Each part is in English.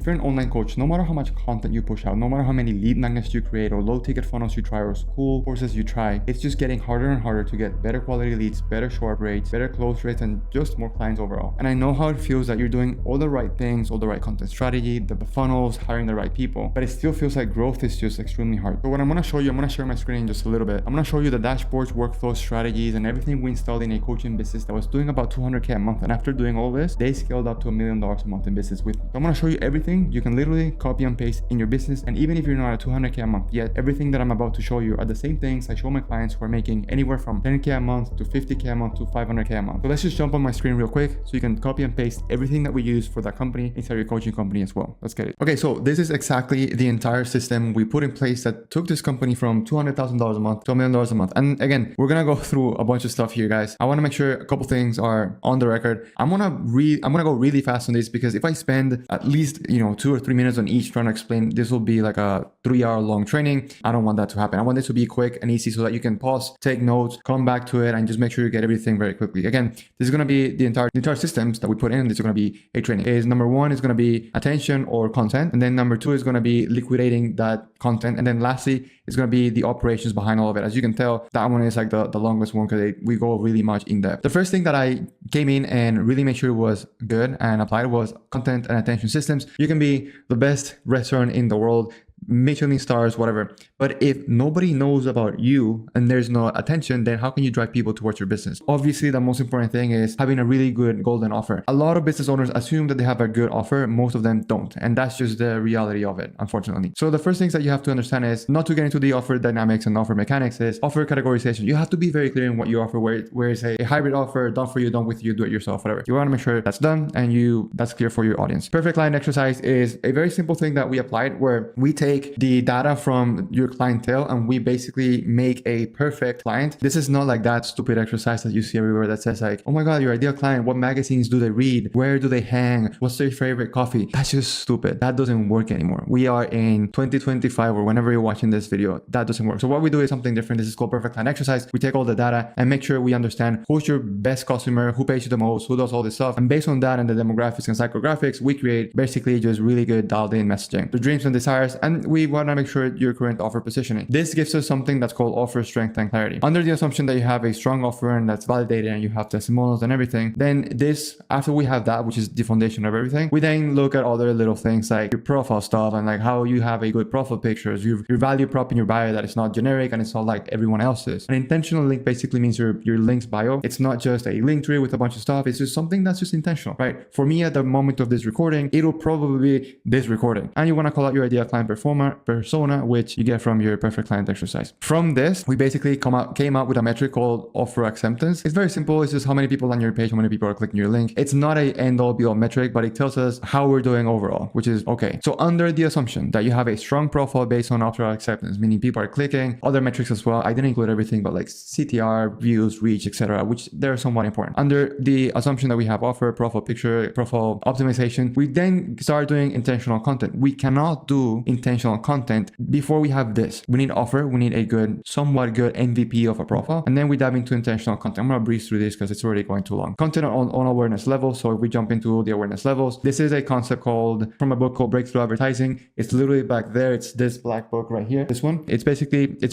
if you're an online coach, no matter how much content you push out, no matter how many lead magnets you create or low ticket funnels you try or school courses you try, it's just getting harder and harder to get better quality leads, better show up rates, better close rates, and just more clients overall. And I know how it feels that you're doing all the right things, all the right content strategy, the funnels, hiring the right people, but it still feels like growth is just extremely hard. So what I'm going to show you, I'm going to share my screen in just a little bit. I'm going to show you the dashboards, workflows, strategies, and everything we installed in a coaching business that was doing about 200K a month. And after doing all this, they scaled up to $1 million a month in business with me. So I'm going to show you everything you can literally copy and paste in your business. And even if you're not at 200K a month yet, everything that I'm about to show you are the same things I show my clients who are making anywhere from 10K a month to 50K a month to 500K a month. So let's just jump on my screen real quick so you can copy and paste everything that we use for that company inside your coaching company as well. Let's get it. Okay, so this is exactly the entire system we put in place that took this company from $200,000 a month to $1 million a month. And again, we're gonna go through a bunch of stuff here, guys. I want to make sure a couple things are on the record. I'm gonna go really fast on this because if I spend at least 2 or 3 minutes on each trying to explain, this will be like a 3-hour long training. I don't want that to happen. I want this to be quick and easy so that you can pause, take notes, come back to it, and just make sure you get everything very quickly. Again, this is gonna be the entire systems that we put in. This is gonna be a training. Number one is gonna be attention or content, and then number two is gonna be liquidating that content, and then lastly is going to be the operations behind all of it. As you can tell, that one is like the longest one because we go really much in depth. The first thing that I came in and really made sure it was good and applied was content and attention systems. You can be the best restaurant in the world, Michelin stars, whatever. But if nobody knows about you and there's no attention, then how can you drive people towards your business? Obviously, the most important thing is having a really good golden offer. A lot of business owners assume that they have a good offer. Most of them don't. And that's just the reality of it, unfortunately. So the first things that you have to understand is not to get into the offer dynamics and offer mechanics is offer categorization. You have to be very clear in what you offer, where it's a hybrid offer, done for you, done with you, do it yourself, whatever. You want to make sure that's done and that's clear for your audience. Perfect client exercise is a very simple thing that we applied where we take the data from your clientele and we basically make a perfect client. This is not like that stupid exercise that you see everywhere that says like, oh my God, your ideal client, what magazines do they read? Where do they hang? What's their favorite coffee? That's just stupid. That doesn't work anymore. We are in 2025 or whenever you're watching this video, that doesn't work. So what we do is something different. This is called perfect client exercise. We take all the data and make sure we understand who's your best customer, who pays you the most, who does all this stuff. And based on that and the demographics and psychographics, we create basically just really good dialed in messaging, the dreams and desires. And we want to make sure your current offer positioning. This gives us something that's called offer strength and clarity. Under the assumption that you have a strong offer and that's validated and you have testimonials and everything, then this, after we have that, which is the foundation of everything, we then look at other little things like your profile stuff and like how you have a good profile pictures, your value prop in your bio that it's not generic and it's not like everyone else's. An intentional link basically means your link's bio. It's not just a link tree with a bunch of stuff. It's just something that's just intentional, right? For me at the moment of this recording, it'll probably be this recording. And you want to call out your ideal client persona, which you get from your perfect client exercise. From this, we basically came out with a metric called offer acceptance. It's very simple. It's just how many people on your page, how many people are clicking your link. It's not a end all be all metric, but it tells us how we're doing overall, which is okay. So under the assumption that you have a strong profile based on offer acceptance, meaning people are clicking, other metrics as well. I didn't include everything, but like CTR, views, reach, etc., which they're somewhat important. Under the assumption that we have offer, profile picture, profile optimization, we then start doing intentional content. We cannot do intentional content before we have this. We need offer, we need a somewhat good MVP of a profile, and then we dive into intentional content. I'm gonna breeze through this because it's already going too long. Content on awareness level. So if we jump into the awareness levels, this is a concept from a book called Breakthrough Advertising. It's literally back there. It's this black book right here. This one. It's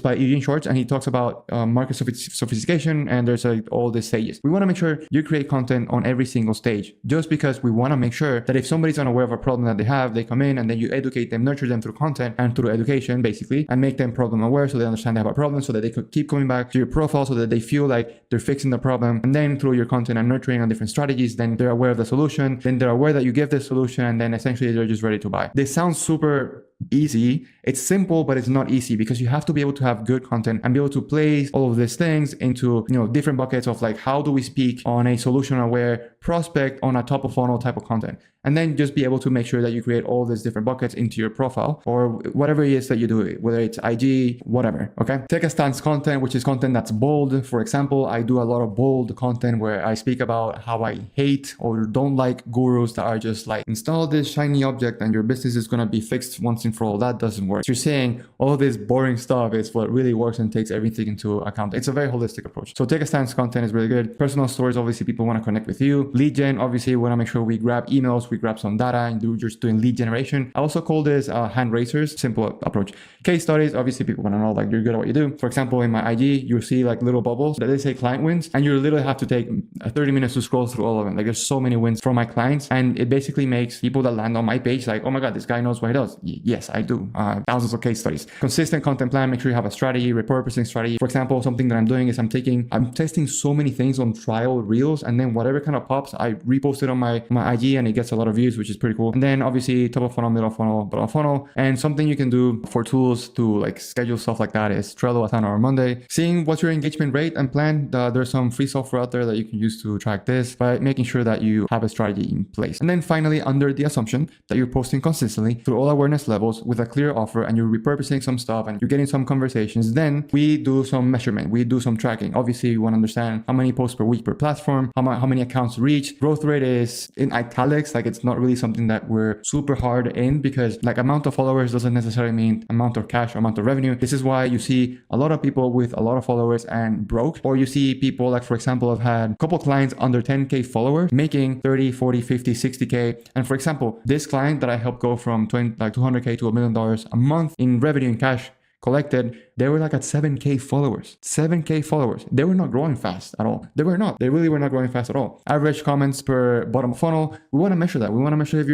by Eugene Schwartz, and he talks about market sophistication, and there's all these stages. We want to make sure you create content on every single stage, just because we want to make sure that if somebody's unaware of a problem that they have, they come in and then you educate them, nurture them through content and through education, basically, and make them problem aware so they understand they have a problem, so that they could keep coming back to your profile, so that they feel like they're fixing the problem. And then through your content and nurturing on different strategies, then they're aware of the solution, then they're aware that you give the solution, and then essentially they're just ready to buy. This sounds super easy. It's simple, but it's not easy because you have to be able to have good content and be able to place all of these things into different buckets of like, how do we speak on a solution aware prospect on a top of funnel type of content, and then just be able to make sure that you create all these different buckets into your profile or whatever it is that you do, whether it's IG, whatever. Okay, take a stance content, which is content that's bold. For example, I do a lot of bold content where I speak about how I hate or don't like gurus that are just like, install this shiny object and your business is going to be fixed once and for all. That doesn't work. So you're saying all this boring stuff is what really works and takes everything into account. It's a very holistic approach. So take a stance content is really good. Personal stories, obviously people want to connect with you. Lead gen, obviously we want to make sure we grab emails we grab some data and you're just doing lead generation. I also call this hand raisers, simple approach. Case studies, obviously people want to know like you're good at what you do. For example, in my IG, you'll see like little bubbles that they say client wins, and you literally have to take 30 minutes to scroll through all of them. Like there's so many wins from my clients, and it basically makes people that land on my page like, oh my God, this guy knows what he does. Yes, I do. Thousands of case studies. Consistent content plan, make sure you have a strategy, repurposing strategy. For example, something that I'm doing is I'm testing so many things on trial reels, and then whatever kind of pops, I repost it on my IG and it gets a lot of views, which is pretty cool. And then obviously top of funnel, middle of funnel, bottom of funnel. And something you can do for tools to like schedule stuff like that is Trello, Asana, or Monday. Seeing what's your engagement rate and plan. There's some free software out there that you can use to track this, by making sure that you have a strategy in place. And then finally, under the assumption that you're posting consistently through all awareness levels with a clear offer and you're repurposing some stuff and you're getting some conversations, then we do some measurement, we do some tracking. Obviously, you want to understand how many posts per week per platform, how many accounts reach. Growth rate is in italics, like it's not really something that we're super hard in, because like amount of followers doesn't necessarily mean amount of cash or amount of revenue. This is why you see a lot of people with a lot of followers and broke, or you see people like, for example, I've had a couple clients under 10K followers making 30, 40, 50, 60K. And for example, this client that I helped go from 200K to $1 million a month in revenue and cash collected, they were like at 7K followers. 7K followers. They were not growing fast at all. They were not. They really were not growing fast at all. Average comments per bottom of funnel. We want to measure that. We want to measure if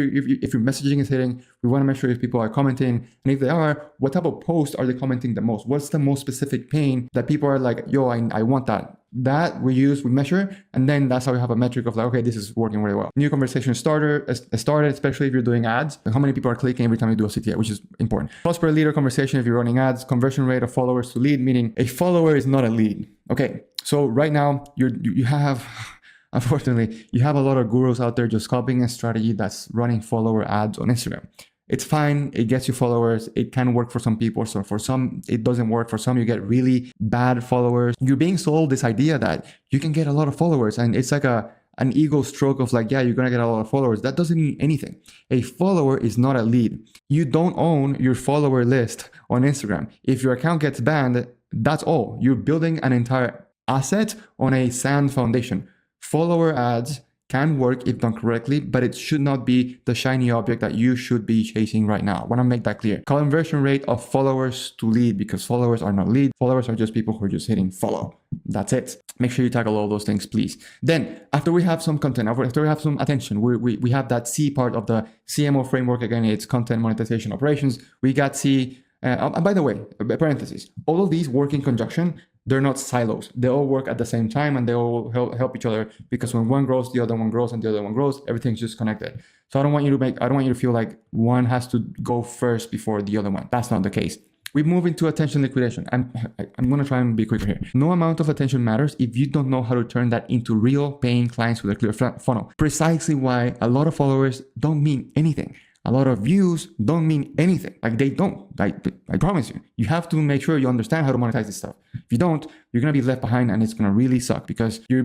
your messaging is hitting. We want to measure if people are commenting. And if they are, what type of posts are they commenting the most? What's the most specific pain that people are like, yo, I want that. That we measure, and then that's how we have a metric of like, okay, this is working really well. New conversation started, especially if you're doing ads, how many people are clicking every time you do a CTA, which is important. Cost per leader conversation if you're running ads, conversion rate of followers to lead, meaning a follower is not a lead. Okay, so right now you have, unfortunately, you have a lot of gurus out there just copying a strategy that's running follower ads on Instagram. It's fine. It gets you followers. It can work for some people. So for some, it doesn't work. For some, you get really bad followers. You're being sold this idea that you can get a lot of followers. And it's like an ego stroke of like, yeah, you're going to get a lot of followers. That doesn't mean anything. A follower is not a lead. You don't own your follower list on Instagram. If your account gets banned, that's all. You're building an entire asset on a sand foundation. Follower ads can work if done correctly, but it should not be the shiny object that you should be chasing right now. I want to make that clear. Conversion rate of followers to lead, because followers are not lead. Followers are just people who are just hitting follow. That's it. Make sure you tackle all those things, please. Then after we have some content, after we have some attention, we have that C part of the CMO framework. Again, it's content, monetization, operations. We got C. And by the way, parentheses, all of these work in conjunction. They're not silos. They all work at the same time and they all help each other, because when one grows, the other one grows, and the other one grows, everything's just connected. So I don't want you to feel like one has to go first before the other one. That's not the case. We move into attention liquidation. I'm going to try and be quicker here. No amount of attention matters if you don't know how to turn that into real paying clients with a clear funnel. Precisely why a lot of followers don't mean anything. A lot of views don't mean anything. Like they don't. I promise you. You have to make sure you understand how to monetize this stuff. If you don't, you're gonna be left behind, and it's gonna really suck, because you're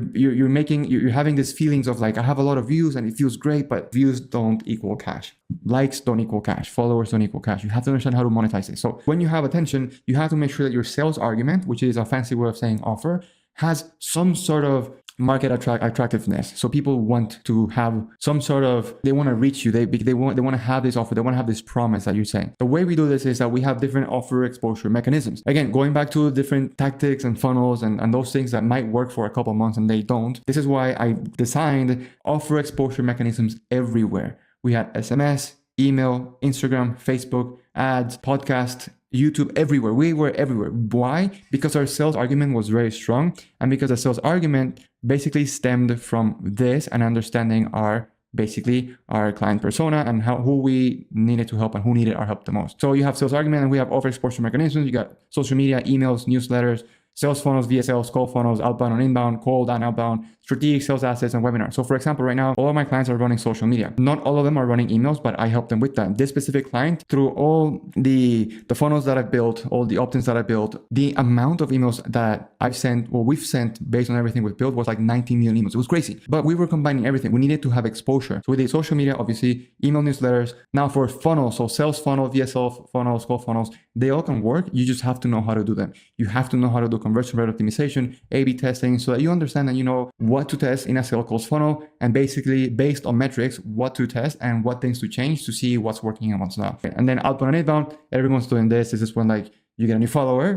having these feelings of like, I have a lot of views and it feels great, but views don't equal cash. Likes don't equal cash. Followers don't equal cash. You have to understand how to monetize it. So when you have attention, you have to make sure that your sales argument, which is a fancy way of saying offer, has some sort of market attractiveness. So people want to have some sort of, they want to reach you. They want to have this offer. They want to have this promise that you're saying. The way we do this is that we have different offer exposure mechanisms. Again, going back to different tactics and funnels and those things that might work for a couple months and they don't. This is why I designed offer exposure mechanisms everywhere. We had SMS, email, Instagram, Facebook, ads, podcast, YouTube, everywhere. We were everywhere. Why? Because our sales argument was very strong, and because the sales argument basically stemmed from this and understanding our client persona and who we needed to help and who needed our help the most. So you have sales argument and we have offer exposure mechanisms. You got social media, emails, newsletters, sales funnels, VSLs, call funnels, outbound and inbound, cold and outbound, strategic sales assets, and webinars. So for example, right now, all of my clients are running social media. Not all of them are running emails, but I help them with that. This specific client, through all the funnels that I built, all the opt-ins that I built, the amount of emails that we've sent based on everything we've built was like 19 million emails. It was crazy, but we were combining everything. We needed to have exposure. So we did social media, obviously, email newsletters. Now for funnels, so sales funnel, VSL funnels, call funnels, they all can work. You just have to know how to do them. You have to know how to do conversion rate optimization, A/B testing, so that you understand that you know what to test in a sales calls funnel, and basically based on metrics, what to test and what things to change to see what's working and what's not. And then outbound and inbound, everyone's doing this. This is when like you get a new follower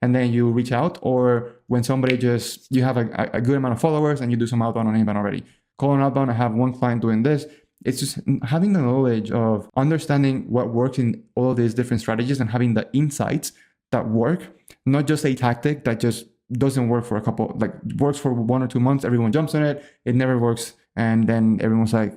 and then you reach out, or when somebody just, you have a good amount of followers and you do some outbound and inbound already. Calling outbound, I have one client doing this. It's just having the knowledge of understanding what works in all of these different strategies and having the insights that work, not just a tactic that just doesn't work for a couple, like works for 1 or 2 months, everyone jumps on it, it never works, and then everyone's like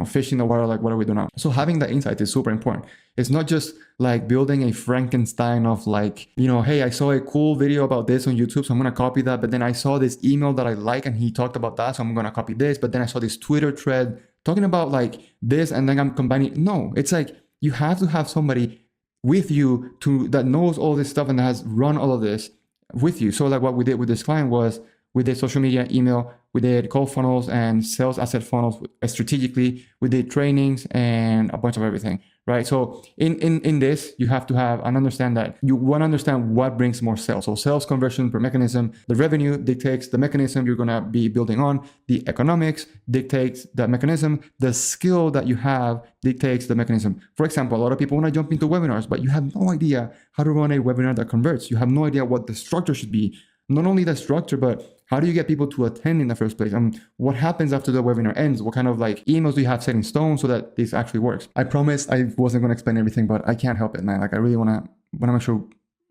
fish in the water, like what do we do now? So having that insight is super important. It's not just like building a Frankenstein of like, hey, I saw a cool video about this on YouTube, so I'm gonna copy that, but then I saw this email that I like and he talked about that, so I'm gonna copy this, but then I saw this Twitter thread talking about like this, and then I'm combining. No, it's like you have to have somebody with you that knows all this stuff and that has run all of this with you. So like what we did with this client was we did social media, email, we did call funnels and sales asset funnels strategically. We did trainings and a bunch of everything, right? So in this, you have to have and understand that you want to understand what brings more sales. So sales conversion per mechanism, the revenue dictates the mechanism you're going to be building on. The economics dictates the mechanism. The skill that you have dictates the mechanism. For example, a lot of people want to jump into webinars, but you have no idea how to run a webinar that converts. You have no idea what the structure should be. Not only the structure, but how do you get people to attend in the first place? What happens after the webinar ends? What kind of like emails do you have set in stone so that this actually works? I promised I wasn't going to explain everything, but I can't help it, man. Like I really want to make sure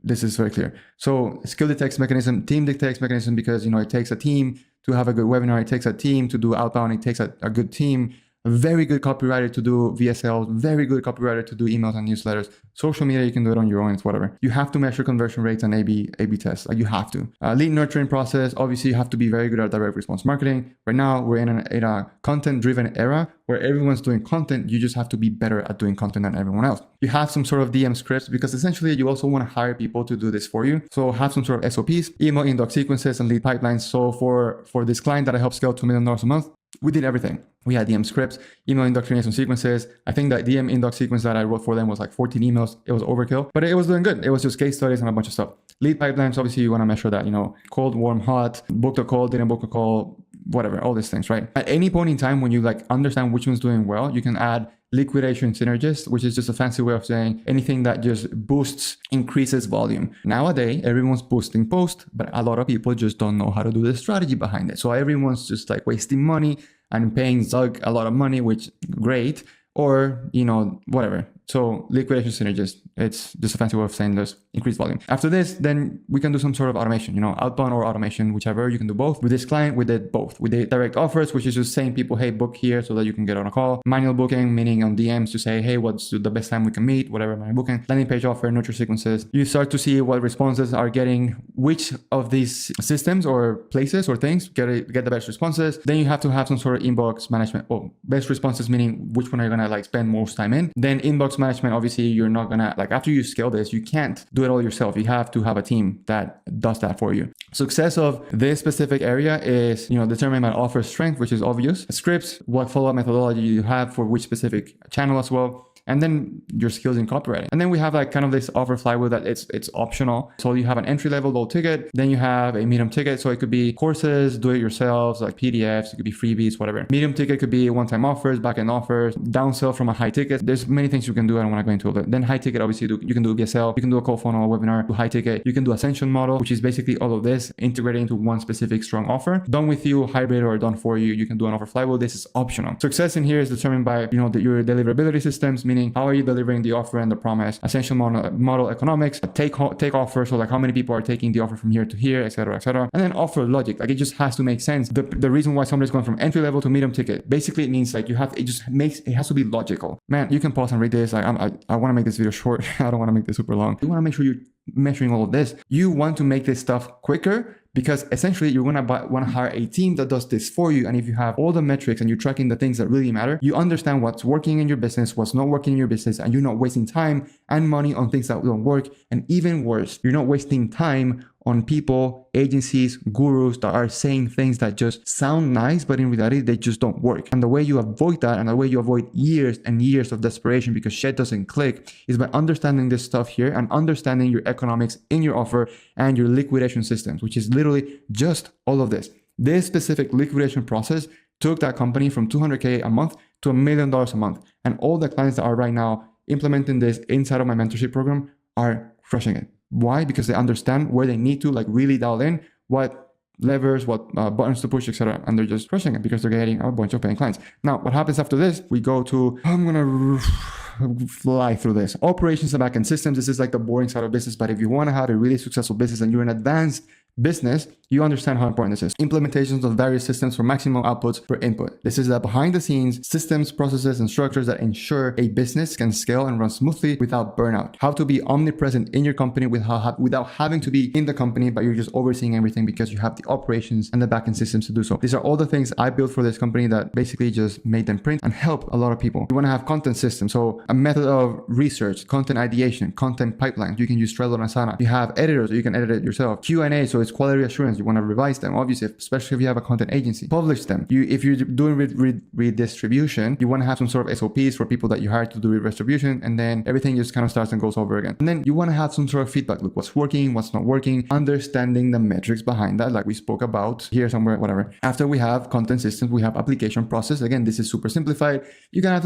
this is very clear. So skill dictates mechanism, team dictates mechanism, because it takes a team to have a good webinar. It takes a team to do outbound. It takes a good team. A very good copywriter to do VSL, very good copywriter to do emails and newsletters. Social media, you can do it on your own, it's whatever. You have to measure conversion rates and A/B tests. Like you have to. Lead nurturing process, obviously you have to be very good at direct response marketing. Right now, we're in a content-driven era where everyone's doing content. You just have to be better at doing content than everyone else. You have some sort of DM scripts because essentially you also want to hire people to do this for you. So have some sort of SOPs, email inbox sequences, and lead pipelines. So for this client that I helped scale $2 million a month, we did everything. We had DM scripts, email indoctrination sequences. I think that DM inbox sequence that I wrote for them was like 14 emails. It was overkill, but it was doing good. It was just case studies and a bunch of stuff. Lead pipelines, obviously you want to measure that, cold, warm, hot, booked a call, didn't book a call, whatever, all these things, right? At any point in time when you like understand which one's doing well, you can add liquidation synergist, which is just a fancy way of saying anything that just increases volume. Nowadays, everyone's boosting post, but a lot of people just don't know how to do the strategy behind it. So everyone's just like wasting money and paying Zug a lot of money, which great, or, whatever. So liquidation synergist, it's just a fancy way of saying there's increased volume. After this, then we can do some sort of automation, outbound or automation, whichever. You can do both. With this client, we did both. We did direct offers, which is just saying people, hey, book here so that you can get on a call. Manual booking, meaning on DMs to say, hey, what's the best time we can meet, whatever, manual booking. Landing page offer, nurture sequences. You start to see what responses are getting, which of these systems or places or things get the best responses. Then you have to have some sort of inbox management. Well, best responses, meaning which one are you going to like spend most time in. Then inbox management, obviously you're not gonna like after you scale this, you can't do it all yourself. You have to have a team that does that for you. Success of this specific area is determined by offer strength, which is obvious. Scripts, what follow-up methodology you have for which specific channel as well. And then your skills in copywriting. And then we have like kind of this offer flywheel that it's optional. So you have an entry level low ticket, then you have a medium ticket. So it could be courses, do it yourselves, like PDFs, it could be freebies, whatever. Medium ticket could be one-time offers, backend offers, downsell from a high ticket. There's many things you can do. I don't want to go into it. Then high ticket, obviously you can do VSL, you can do a call funnel, a webinar, do high ticket. You can do ascension model, which is basically all of this integrated into one specific strong offer. Done with you, hybrid, or done for you. You can do an offer flywheel. This is optional. Success in here is determined by your deliverability systems, meaning how are you delivering the offer and the promise, ascension model economics, take offer, so like how many people are taking the offer from here to here, etc., etc. And then offer logic, like it just has to make sense. The reason why somebody's going from entry level to medium ticket, basically it means like it has to be logical. Man, you can pause and read this. Like I want to make this video short. I don't want to make this super long. You want to make sure you're measuring all of this. You want to make this stuff quicker, because essentially you're going to want to hire a team that does this for you. And if you have all the metrics and you're tracking the things that really matter, you understand what's working in your business, what's not working in your business, and you're not wasting time and money on things that don't work. And even worse, you're not wasting time on people, agencies, gurus that are saying things that just sound nice, but in reality, they just don't work. And the way you avoid that, and the way you avoid years and years of desperation because shit doesn't click, is by understanding this stuff here and understanding your economics in your offer and your liquidation systems, which is literally just all of this. This specific liquidation process took that company from $200K a month to $1 million a month. And all the clients that are right now implementing this inside of my mentorship program are crushing it. Why? Because they understand where they need to like really dial in, what levers, what buttons to push, etc. And they're just crushing it because they're getting a bunch of paying clients. Now, what happens after this? We go to, I'm going to fly through this. Operations and backend systems. This is like the boring side of business. But if you want to have a really successful business and you're an advanced business, you understand how important this is. Implementations of various systems for maximum outputs per input. This is the behind the scenes systems, processes, and structures that ensure a business can scale and run smoothly without burnout. How to be omnipresent in your company without having to be in the company, but you're just overseeing everything because you have the operations and the backend systems to do so. These are all the things I built for this company that basically just made them print and help a lot of people. You want to have content systems, so a method of research, content ideation, content pipelines. You can use Trello and Asana. You have editors, or you can edit it yourself. Q&A, so it's quality assurance. You want to revise them, obviously, especially if you have a content agency. Publish them. If you're doing redistribution, you want to have some sort of SOPs for people that you hire to do redistribution, and then everything just kind of starts and goes over again. And then you want to have some sort of feedback loop. What's working, what's not working, understanding the metrics behind that, like we spoke about here somewhere, whatever. After we have content systems, we have application process. Again, this is super simplified. You can have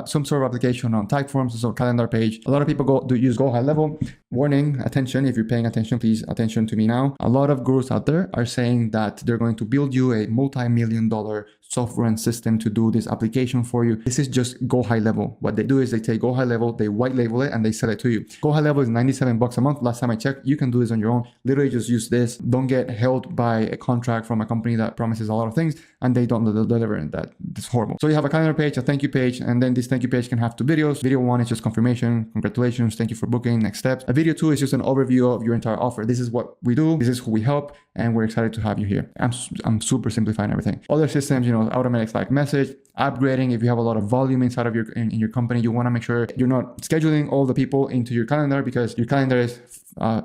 some sort of application on Typeform, some sort of calendar page. A lot of people use go high level. Warning, attention, if you're paying attention, please attention to me now. A lot of gurus out there are saying that they're going to build you a multi-million-dollar software and system to do this application for you. This is just go high level. What they do is they take go high level, they white label it, and they sell it to you. Go high level is $97 a month. Last time I checked, you can do this on your own. Literally just use this. Don't get held by a contract from a company that promises a lot of things and they don't deliver, and that's horrible. So you have a calendar page, a thank you page, and then this thank you page can have two videos. Video one is just confirmation, congratulations, thank you for booking, next steps. A video two is just an overview of your entire offer. This is what we do, this is who we help, and we're excited to have you here. I'm super simplifying everything. Other systems, automatic Slack message, upgrading. If you have a lot of volume inside of in your company, you want to make sure you're not scheduling all the people into your calendar, because your calendar is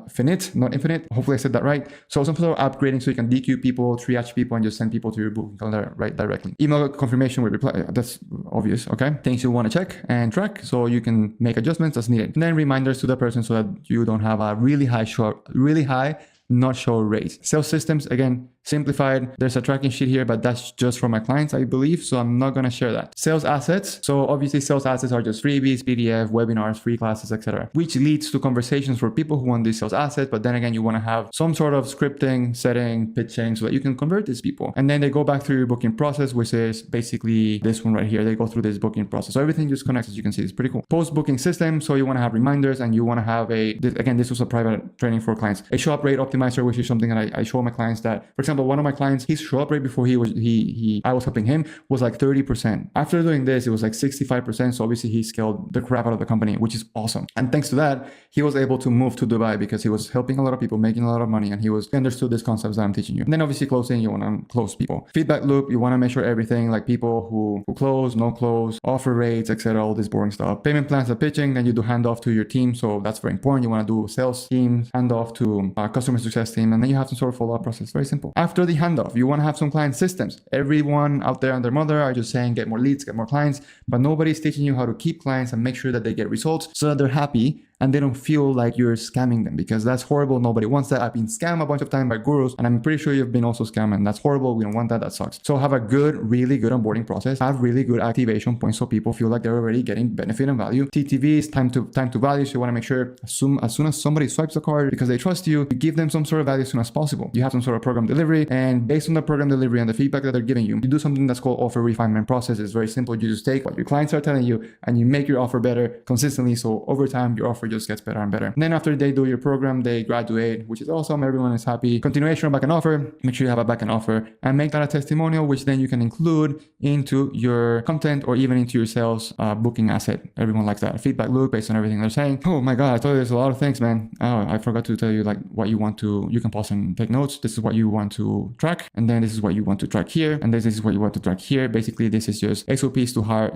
finite, not infinite. Hopefully I said that right. So some sort of upgrading so you can DQ people, triage people, and just send people to your booking calendar right directly. Email confirmation with reply. That's obvious. Okay. Things you want to check and track so you can make adjustments as needed. And then reminders to the person so that you don't have a really high not show rate. Sales systems, again, simplified. There's a tracking sheet here, but that's just for my clients, I believe. So I'm not going to share that. Sales assets. So obviously sales assets are just freebies, PDF, webinars, free classes, etc., which leads to conversations for people who want these sales assets. But then again, you want to have some sort of scripting, setting, pitching so that you can convert these people. And then they go back through your booking process, which is basically this one right here. They go through this booking process. So everything just connects, as you can see. It's pretty cool. Post-booking system. So you want to have reminders, and you want to have this was a private training for clients. A show up rate optimizer, which is something that I show my clients that, for example, one of my clients, his show up rate before I was helping him was like 30%. After doing this, it was like 65%. So obviously he scaled the crap out of the company, which is awesome. And thanks to that, he was able to move to Dubai because he was helping a lot of people, making a lot of money, and he understood these concepts that I'm teaching you. And then obviously closing, you want to close people. Feedback loop, you want to measure everything, like people who close, no close, offer rates, etc., all this boring stuff. Payment plans and pitching, then you do handoff to your team. So that's very important. You want to do sales teams, handoff to customer success team, and then you have some sort of follow-up process. Very simple. After the handoff, you want to have some client systems. Everyone out there and their mother are just saying get more leads, get more clients, but nobody's teaching you how to keep clients and make sure that they get results so that they're happy and they don't feel like you're scamming them, because that's horrible. Nobody wants that. I've been scammed a bunch of times by gurus, and I'm pretty sure you've been also scammed, and that's horrible. We don't want that. That sucks. So have a really good onboarding process. Have really good activation points so people feel like they're already getting benefit and value. TTV is time to value. So you want to make sure as soon as somebody swipes the card because they trust you, you give them some sort of value as soon as possible. You have some sort of program delivery, and based on the program delivery and the feedback that they're giving you, you do something that's called offer refinement process. It's very simple. You just take what your clients are telling you and you make your offer better consistently. So over time, your offer just gets better and better. And then after they do your program, they graduate, which is awesome. Everyone is happy. Continuation of backend offer. Make sure you have a backend offer and make that a testimonial, which then you can include into your content or even into your sales booking asset. Everyone likes that. Feedback loop based on everything they're saying. Oh my God, I told you there's a lot of things, man. Oh, I forgot to tell you like what you want to, you can pause and take notes. This is what you want to track. And then this is what you want to track here. And this is what you want to track here. Basically, this is just SOPs to hire,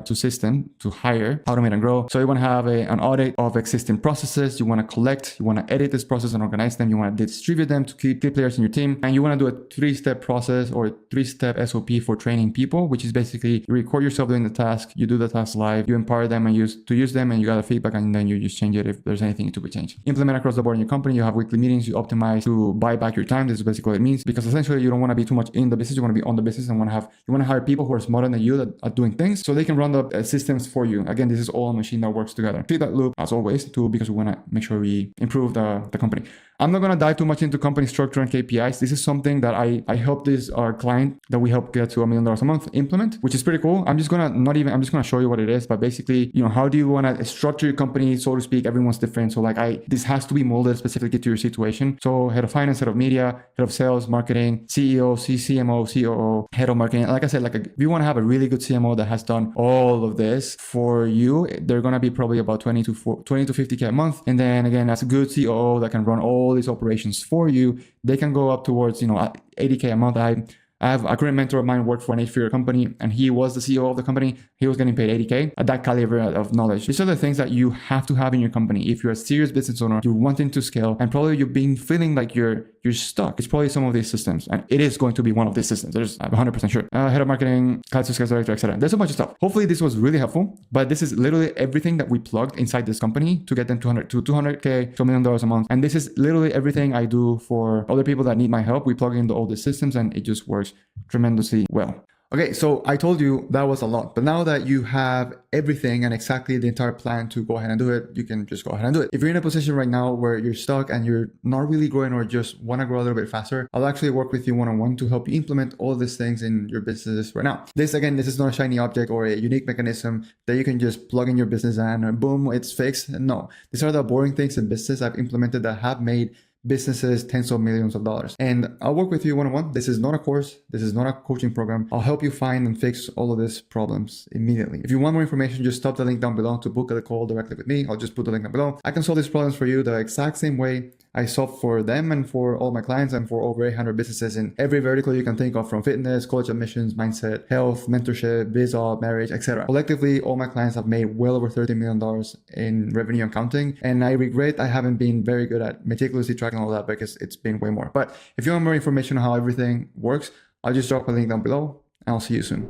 automate and grow. So you want to have an audit of existing processes, you want to collect, you want to edit this process and organize them, you want to distribute them to key players in your team, and you want to do a 3-step process or a 3-step SOP for training people, which is basically you record yourself doing the task, you do the task live, you empower them and use them, and you got a feedback, and then you just change it if there's anything to be changed. Implement across the board in your company. You have weekly meetings, you optimize to buy back your time. This is basically what it means, because essentially you don't want to be too much in the business, you want to be on the business, and you want to hire people who are smarter than you that are doing things so they can run the systems for you. Again, this is all a machine that works together. Feedback loop as always too, because we want to make sure we improve the company. I'm not going to dive too much into company structure and KPIs. This is something that I help our client that we help get to $1 million a month implement, which is pretty cool. I'm just going to show you what it is, but basically, how do you want to structure your company, so to speak? Everyone's different. So this has to be molded specifically to your situation. So head of finance, head of media, head of sales, marketing, CEO, CMO, COO, head of marketing. Like I said, if you want to have a really good CMO that has done all of this for you, they're going to be probably about 20 to 50K a month. And then again, as a good COO that can run all these operations for you, they can go up towards 80K a month. I have a current mentor of mine worked for an 8-figure company, and he was the CEO of the company. He was getting paid 80K at that caliber of knowledge. These are the things that you have to have in your company. If you're a serious business owner, you're wanting to scale, and probably feeling like you're stuck, it's probably some of these systems, and it is going to be one of these systems. I'm 100% sure. Head of marketing, customer sales director, etc. There's a bunch of stuff. Hopefully this was really helpful, but this is literally everything that we plugged inside this company to get them to 200K to $1 million a month. And this is literally everything I do for other people that need my help. We plug into all these systems, and it just works tremendously well. Okay, so I told you that was a lot, but now that you have everything and exactly the entire plan to go ahead and do it, you can just go ahead and do it. If you're in a position right now where you're stuck and you're not really growing or just want to grow a little bit faster, I'll actually work with you one-on-one to help you implement all these things in your business right now. This is not a shiny object or a unique mechanism that you can just plug in your business and boom, it's fixed. No, these are the boring things in business I've implemented that have made businesses tens of millions of dollars. And I'll work with you one-on-one. This is not a course. This is not a coaching program. I'll help you find and fix all of these problems immediately. If you want more information, just stop the link down below to book a call directly with me. I'll just put the link down below. I can solve these problems for you the exact same way I solve for them and for all my clients and for over 800 businesses in every vertical you can think of, from fitness, college admissions, mindset, health, mentorship, biz op, marriage, etc. Collectively, all my clients have made well over $30 million in revenue and counting. And I regret I haven't been very good at meticulously tracking all that, because it's been way more. But if you want more information on how everything works, I'll just drop a link down below, and I'll see you soon.